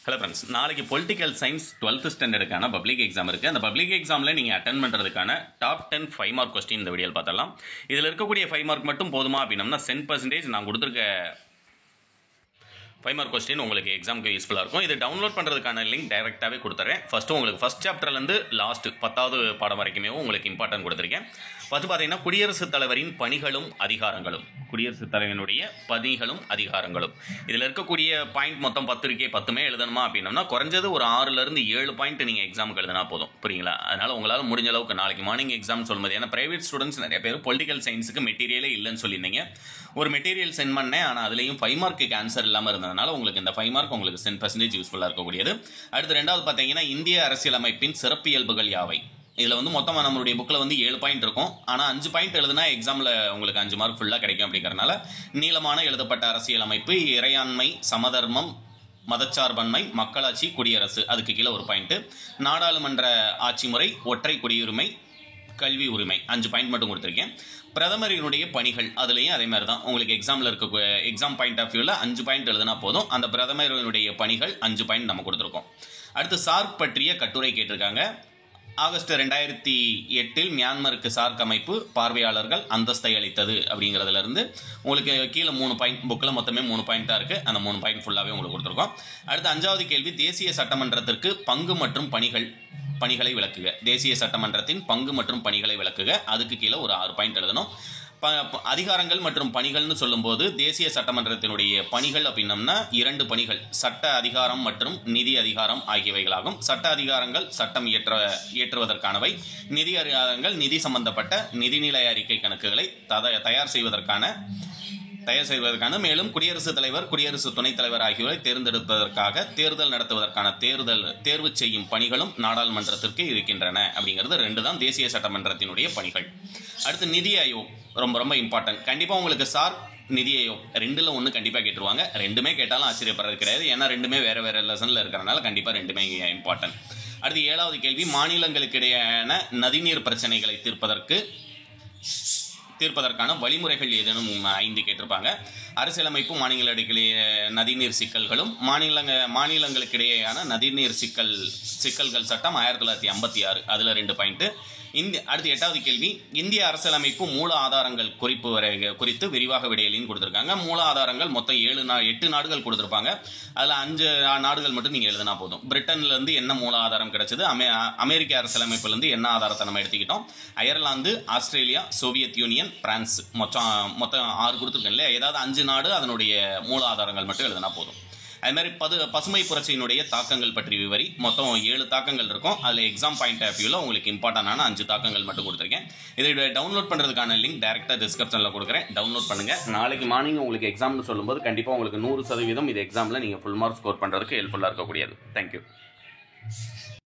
Hello friends, நாளைக்கு political science 12th ஸ்டாண்டர்டுக்கான public exam இருக்குது. அந்த பப்ளிக் எக்ஸாமில் நீங்கள் அட்டன் பண்ணுறதுக்கான டாப் 10 5 மார்க் கொஸ்டின் இந்த வீடியோவில் பார்த்தலாம். இதில் இருக்கக்கூடிய 5 மார்க் மட்டும் போதுமா அப்படின்னம்னா 10% நான் கொடுத்துருக்க 5 மார்க் கொஸ்டின் உங்களுக்கு எக்ஸாமுக்கு யூஸ்ஃபுல்லாக இருக்கும். இது டவுன்லோட் பண்ணுறதுக்கான லிங்க் டைரெக்டாகவே கொடுத்துறேன். ஃபஸ்ட்டு உங்களுக்கு ஃபஸ்ட் சாப்டர்லேருந்து லாஸ்ட் 10வது பாடம் வரைக்குமே உங்களுக்கு இம்பார்ட்டன்ட் கொடுத்துருக்கேன். பார்த்தீங்கன்னா குடியரசுத் தலைவரின் பணிகளும் அதிகாரங்களும், குடியரசுத் தலைவனுடைய பணிகளும் அதிகாரங்களும், இதில் இருக்கக்கூடிய பாயிண்ட் மொத்தம் 10 இருக்கே, 10மே எழுதணுமா அப்படின்னம்னா குறைஞ்சது ஒரு 6லேருந்து 7 பாயிண்ட் நீங்கள் எக்ஸாமுக்கு எழுதினா போதும். புரியுங்களா? அதனால் உங்களால் முடிஞ்ச அளவுக்கு நாளைக்கு மார்னிங் எக்ஸாம் சொல்லும்போது, ஏன்னா பிரைவேட் ஸ்டூடெண்ட்ஸ் நிறைய பேர் பொலிட்டிக்கல் சயின்ஸுக்கு மெட்டீரியலே இல்லைன்னு சொல்லியிருந்தீங்க. ஒரு மெட்டீரியல் சென்ட் பண்ணேன், ஆனால் அதுலேயும் 5 மார்க்குக்கு ஆன்சர் இல்லாமல் இருந்ததுனால உங்களுக்கு இந்த 5 மார்க் உங்களுக்கு 10% யூஸ்ஃபுல்லாக இருக்கக்கூடியது. அடுத்து ரெண்டாவது பார்த்தீங்கன்னா இந்திய அரசியலமைப்பின் சிறப்பியல்புகள் யாவை. இதில் மொத்தமாக நம்மளுடைய புக்கில் 7 பாயிண்ட் இருக்கும். ஆனால் 5 பாயிண்ட் எழுதுனா எக்ஸாமில் உங்களுக்கு 5 மார்க் ஃபுல்லாக கிடைக்கும். அப்படிங்கிறனால நீளமான எழுதப்பட்ட அரசியலமைப்பு, இறையாண்மை, சமதர்மம், மதச்சார்பன்மை, மக்களாட்சி, குடியரசு, அதுக்கு கீழே ஒரு பாயிண்ட்டு, நாடாளுமன்ற ஆட்சி முறை, ஒற்றை குடியுரிமை, கல்வி உரிமை, 5 பாயிண்ட் மட்டும் கொடுத்துருக்கேன். பிரதமரினுடைய பணிகள், அதுலேயும் அதே மாதிரி தான் உங்களுக்கு எக்ஸாமில் இருக்க எக்ஸாம் பாயிண்ட் ஆஃப் வியூவில் 5 பாயிண்ட் எழுதுனா போதும். அந்த பிரதமரினுடைய பணிகள் 5 பாயிண்ட் நம்ம கொடுத்துருக்கோம். அடுத்து சார்க் பற்றிய கட்டுரை கேட்டிருக்காங்க. ஆகஸ்ட் 2008 மியான்மருக்கு சார்க் அமைப்பு பார்வையாளர்கள் அந்தஸ்தை அளித்தது அப்படிங்கிறதுலேருந்து உங்களுக்கு கீழே 3 பாயிண்ட், புக்கில் மொத்தமே 3 பாயிண்ட் தான் இருக்குது. அந்த 3 பாயிண்ட் ஃபுல்லாகவே உங்களுக்கு கொடுத்துருக்கோம். அடுத்து 5வது கேள்வி, தேசிய சட்டமன்றத்திற்கு பங்கு மற்றும் பணிகளை விளக்குக. தேசிய சட்டமன்றத்தின் பங்கு மற்றும் பணிகளை விளக்குக. அதுக்கு கீழே ஒரு 6 பாயிண்ட் எழுதணும். அதிகாரங்கள் மற்றும் பணிகள்னு சொல்லும்போது தேசிய சட்டமன்றத்தினுடைய பணிகள் அப்படின்னம்னா 2 பணிகள், சட்ட அதிகாரம் மற்றும் நிதி அதிகாரம் ஆகியவைகளாகும். சட்ட அதிகாரங்கள் சட்டம் இயற்றுவதற்கானவை, நிதி அதிகாரங்கள் நிதி சம்பந்தப்பட்ட நிதிநிலை அறிக்கை கணக்குகளை தயார் செய்வதற்கான, மேலும் குடியரசுத் தலைவர், குடியரசு துணைத் தலைவர் ஆகியோரை தேர்ந்தெடுப்பதற்காக தேர்தல் நடத்துவதற்கான தேர்வு செய்யும் பணிகளும் நாடாளுமன்றத்திற்கு இருக்கின்றன. அப்படிங்கிறது 2 தான் தேசிய சட்டமன்றத்தினுடைய பணிகள். அடுத்து நிதி ஆயோக், ரொம்ப ரொம்ப இம்பார்ட்டன்ட். கண்டிப்பாக உங்களுக்கு சார் நிதி ஆயோக் 2ல் 1 கண்டிப்பாக கேட்டுருவாங்க. 2மே கேட்டாலும் ஆச்சரியப்படுறது கிடையாது. ஏன்னா 2மே வேறு வேறு லெசனில் இருக்கிறனால கண்டிப்பாக 2மே இம்பார்ட்டன்ட். அடுத்து 7வது கேள்வி, மாநிலங்களுக்கு இடையேயான நதிநீர் பிரச்சனைகளை தீர்ப்பதற்கான வழிமுறைகள் ஏதேனும் 5 கேட்டிருப்பாங்க. அரசியலமைப்பு, மாநிலங்களுக்கிடையே நதிநீர் சிக்கல்களும், மாநிலங்களுக்கிடையேயான நதிநீர் சிக்கல்கள் சட்டம் 1956, அதில் 2 பாயிண்ட்டு. அடுத்து 8வது கேள்வி, இந்திய அரசியலமைப்பு மூல ஆதாரங்கள் குறித்து விரிவாக விடையலின்னு கொடுத்துருக்காங்க. மூல ஆதாரங்கள் மொத்தம் 8 நாடுகள் கொடுத்துருப்பாங்க. அதில் 5 நாடுகள் மட்டும் நீங்கள் எழுதினா போதும். பிரிட்டன்லேருந்து என்ன மூல ஆதாரம் கிடைச்சது, அமெரிக்க அரசியலமைப்புலேருந்து என்ன ஆதாரத்தை நம்ம எடுத்துக்கிட்டோம், Ireland, Australia, Soviet union, France, மொத்தம் 6 கொடுத்துருக்கேன் இல்லையா. ஏதாவது 5 நாடு அதனுடைய மூல ஆதாரங்கள் மட்டும் எழுதினா போதும். அது மாதிரி பசுமை புரட்சியினுடைய தாக்கங்கள் பற்றி விவரி, மொத்தம் 7 தாக்கங்கள் இருக்கும். அதில் எக்ஸாம் பாயிண்ட் ஆஃப் வியூவில் உங்களுக்கு இம்பார்ட்டன்டான 5 தாக்கங்கள் மட்டும் கொடுத்துருக்கேன். இதை டவுன்லோட் பண்ணுறதுக்கான லிங்க் டேரெக்டாக டிஸ்கிரிப்ஷனில் கொடுக்குறேன். டவுன்லோட் பண்ணுங்கள். நாளைக்கு மார்னிங் உங்களுக்கு எக்ஸாம்னு சொல்லும்போது கண்டிப்பாக உங்களுக்கு 100% இது எக்ஸாமில் நீங்கள் ஃபுல் மார்க் ஸ்கோர் பண்ணுறதுக்கு ஹெல்ப்ஃபுல்லாக இருக்கக்கூடியது. தேங்க்யூ.